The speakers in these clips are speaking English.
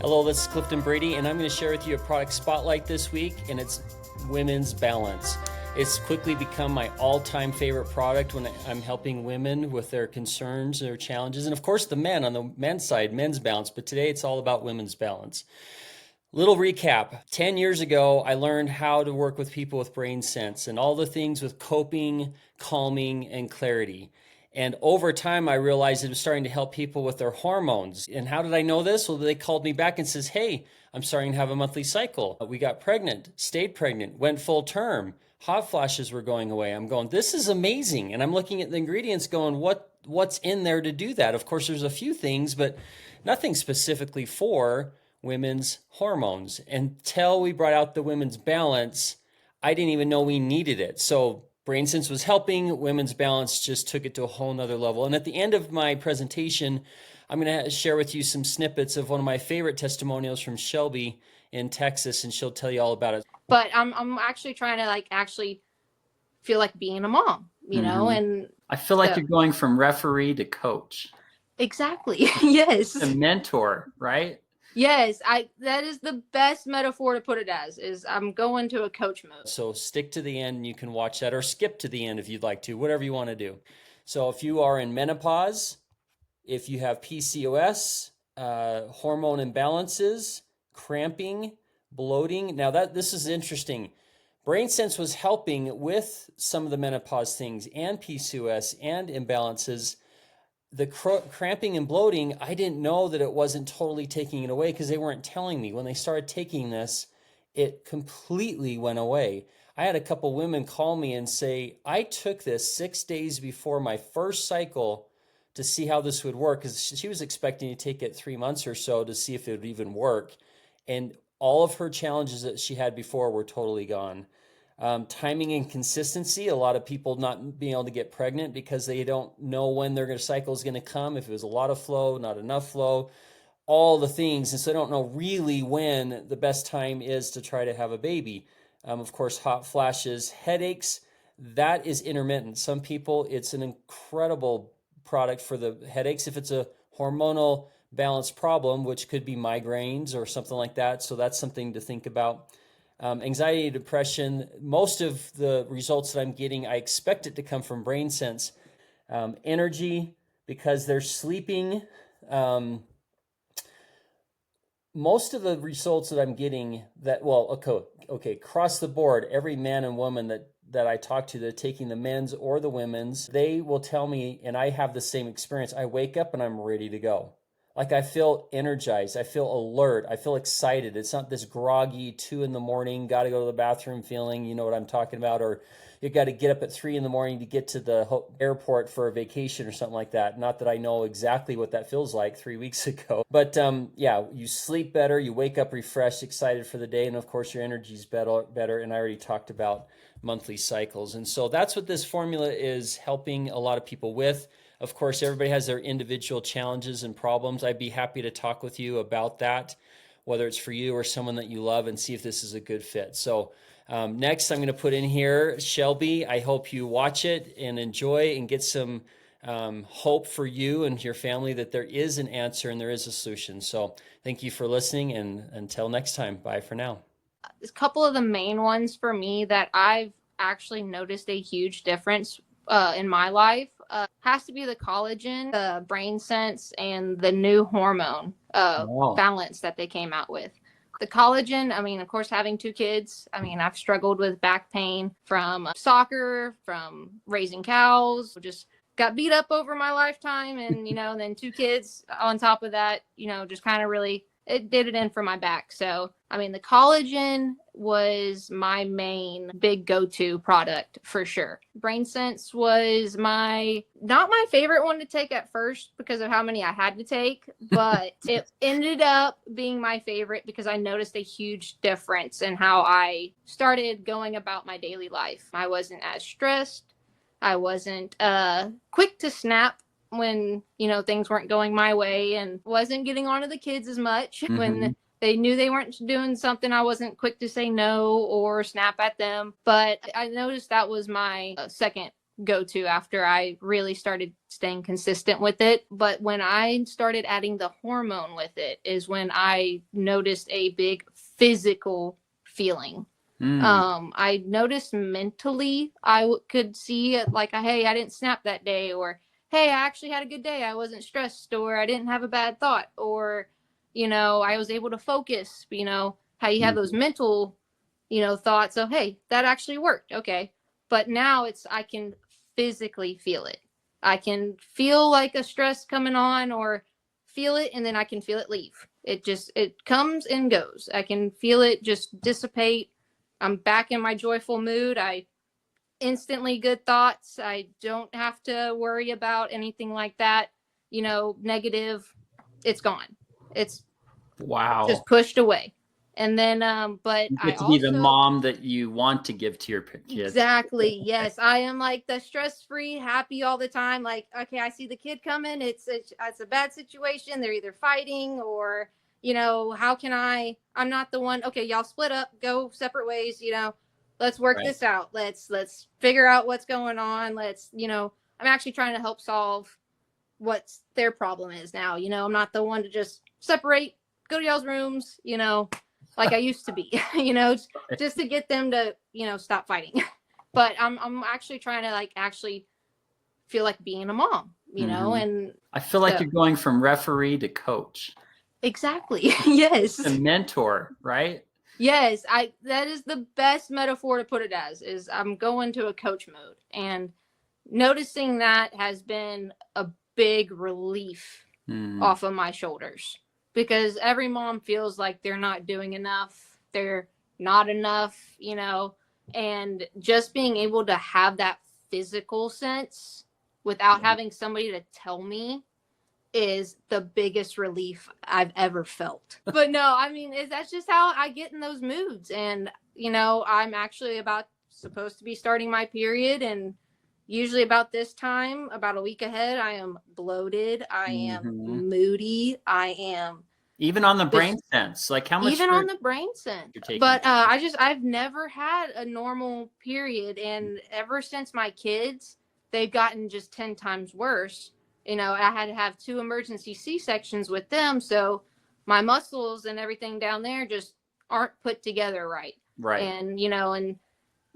Hello, this is Clifton Brady, and I'm going to share with you a product spotlight this week, and it's Women's Balance. It's quickly become my all-time favorite product when I'm helping women with their concerns, their challenges, and of course the men on the men's side, Men's Balance, but today it's all about Women's Balance. Little recap. 10 years ago, I learned how to work with people with brain sense and all the things with coping, calming, and clarity. And over time, I realized it was starting to help people with their hormones. And how did I know this? Well, they called me back and says, hey, I'm starting to have a monthly cycle. We got pregnant, stayed pregnant, went full term. Hot flashes were going away. I'm going, this is amazing. And I'm looking at the ingredients going, what's in there to do that? Of course, there's a few things, but nothing specifically for women's hormones. Until we brought out the Women's Balance, I didn't even know we needed it. So BrainSense was helping. Women's Balance just took it to a whole nother level. And at the end of my presentation, I'm going to share with you some snippets of one of my favorite testimonials from Shelby in Texas, and she'll tell you all about it. But I'm actually trying to actually feel like being a mom, you know, and I feel like you're going from referee to coach. Exactly. Yes. A mentor, right? Yes, that is the best metaphor to put it as, is I'm going to a coach mode. So stick to the end and you can watch that, or skip to the end if you'd like to, whatever you want to do. So if you are in menopause, if you have PCOS, hormone imbalances, cramping, bloating. Now this is interesting. BrainSense was helping with some of the menopause things and PCOS and imbalances. The cramping and bloating, I didn't know that it wasn't totally taking it away because they weren't telling me. When they started taking this, it completely went away. I had a couple women call me and say, I took this 6 days before my first cycle to see how this would work, because she was expecting to take it 3 months or so to see if it would even work. And all of her challenges that she had before were totally gone. Timing and consistency, a lot of people not being able to get pregnant because they don't know when their cycle is going to come, if it was a lot of flow, not enough flow, all the things. And so they don't know really when the best time is to try to have a baby. Of course, hot flashes, headaches, that is intermittent. Some people, it's an incredible product for the headaches if it's a hormonal balance problem, which could be migraines or something like that. So that's something to think about. Anxiety, depression, most of the results that I'm getting, I expect it to come from BrainSense. Energy, because they're sleeping. Most of the results that I'm getting okay, across the board, every man and woman that I talk to, that taking the men's or the women's, they will tell me, and I have the same experience, I wake up and I'm ready to go. Like I feel energized, I feel alert, I feel excited. It's not this groggy 2 a.m, got to go to the bathroom feeling, you know what I'm talking about, or you got to get up at 3 a.m to get to the airport for a vacation or something like that. Not that I know exactly what that feels like 3 weeks ago, but yeah, you sleep better, you wake up refreshed, excited for the day, and of course your energy's better. And I already talked about monthly cycles, and so that's what this formula is helping a lot of people with. Of course, everybody has their individual challenges and problems. I'd be happy to talk with you about that, whether it's for you or someone that you love, and see if this is a good fit. So next, I'm going to put in here Shelby. I hope you watch it and enjoy and get some hope for you and your family that there is an answer and there is a solution. So thank you for listening, and until next time, bye for now. A couple of the main ones for me that I've actually noticed a huge difference in my life has to be the collagen, the BrainSense, and the new hormone balance that they came out with. The collagen, I mean, of course, having 2 kids, I mean, I've struggled with back pain from soccer, from raising cows, just got beat up over my lifetime. And, you know, then 2 kids on top of that, you know, just kind of really, it did it in for my back. So, I mean, the collagen was my main big go-to product for sure. BrainSense was not my favorite one to take at first because of how many I had to take, but it ended up being my favorite because I noticed a huge difference in how I started going about my daily life. I wasn't as stressed. I wasn't quick to snap when, you know, things weren't going my way, and wasn't getting onto the kids as much. When they knew they weren't doing something, I wasn't quick to say no or snap at them. But I noticed that was my second go to after I really started staying consistent with it. But when I started adding the hormone with it is when I noticed a big physical feeling. I noticed mentally could see it like, hey, I didn't snap that day, or hey, I actually had a good day. I wasn't stressed, or I didn't have a bad thought, or, I was able to focus, how you have those mental, thoughts of, hey, that actually worked. Okay. But now I can physically feel it. I can feel like a stress coming on, or feel it, and then I can feel it leave. It comes and goes. I can feel it just dissipate. I'm back in my joyful mood. I instantly good thoughts. I don't have to worry about anything like that, negative. It's gone. It's Wow. just pushed away. And then, but You I get to be the also, mom that you want to give to your kids. exactly. Yes. I am like the stress-free, happy all the time. Like, okay, I see the kid coming. It's a bad situation. They're either fighting or, how can I'm not the one, okay, y'all split up, go separate ways, let's work Right. this out. Let's figure out what's going on. I'm actually trying to help solve what their problem is now. I'm not the one to just separate, go to y'all's rooms, like I used to be, just to get them to, stop fighting. But I'm actually trying to actually feel like being a mom, and I feel like you're going from referee to coach. Exactly. Yes. A mentor, right? Yes. That is the best metaphor to put it as, is I'm going to a coach mode, and noticing that has been a big relief off of my shoulders, because every mom feels like they're not doing enough. They're not enough, and just being able to have that physical sense without having somebody to tell me is the biggest relief I've ever felt. But no, I mean, that's just how I get in those moods. And, I'm actually supposed to be starting my period, and usually about this time, about a week ahead, I am bloated. I am moody. I am even on the brain sense. Like how much? Even on the brain sense. But I've never had a normal period, and ever since my kids, they've gotten just 10 times worse. I had to have 2 emergency C-sections with them, so my muscles and everything down there just aren't put together right. Right. And and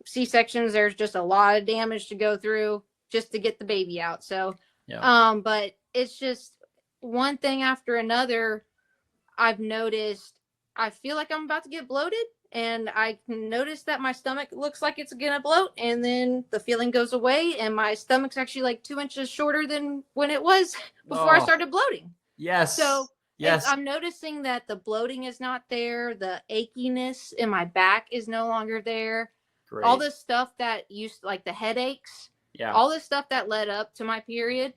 C-sections, there's just a lot of damage to go through just to get the baby out. So but it's just one thing after another. I've noticed I feel like I'm about to get bloated, and I can notice that my stomach looks like it's gonna bloat, and then the feeling goes away, and my stomach's actually like 2 inches shorter than when it was before I started bloating. Yes. So yes, I'm noticing that the bloating is not there. The achiness in my back is no longer there. Great. All the stuff that used, like the headaches, all the stuff that led up to my period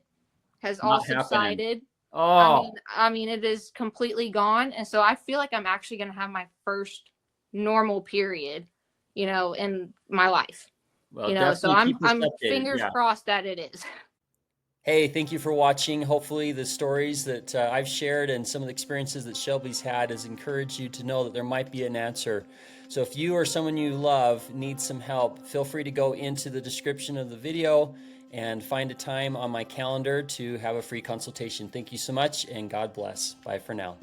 has all subsided. Oh, I mean, it is completely gone. And so I feel like I'm actually going to have my first normal period, in my life, well, so I'm fingers crossed that it is. Hey, thank you for watching. Hopefully the stories that I've shared and some of the experiences that Shelby's had has encouraged you to know that there might be an answer. So if you or someone you love needs some help, feel free to go into the description of the video and find a time on my calendar to have a free consultation. Thank you so much, and God bless. Bye for now.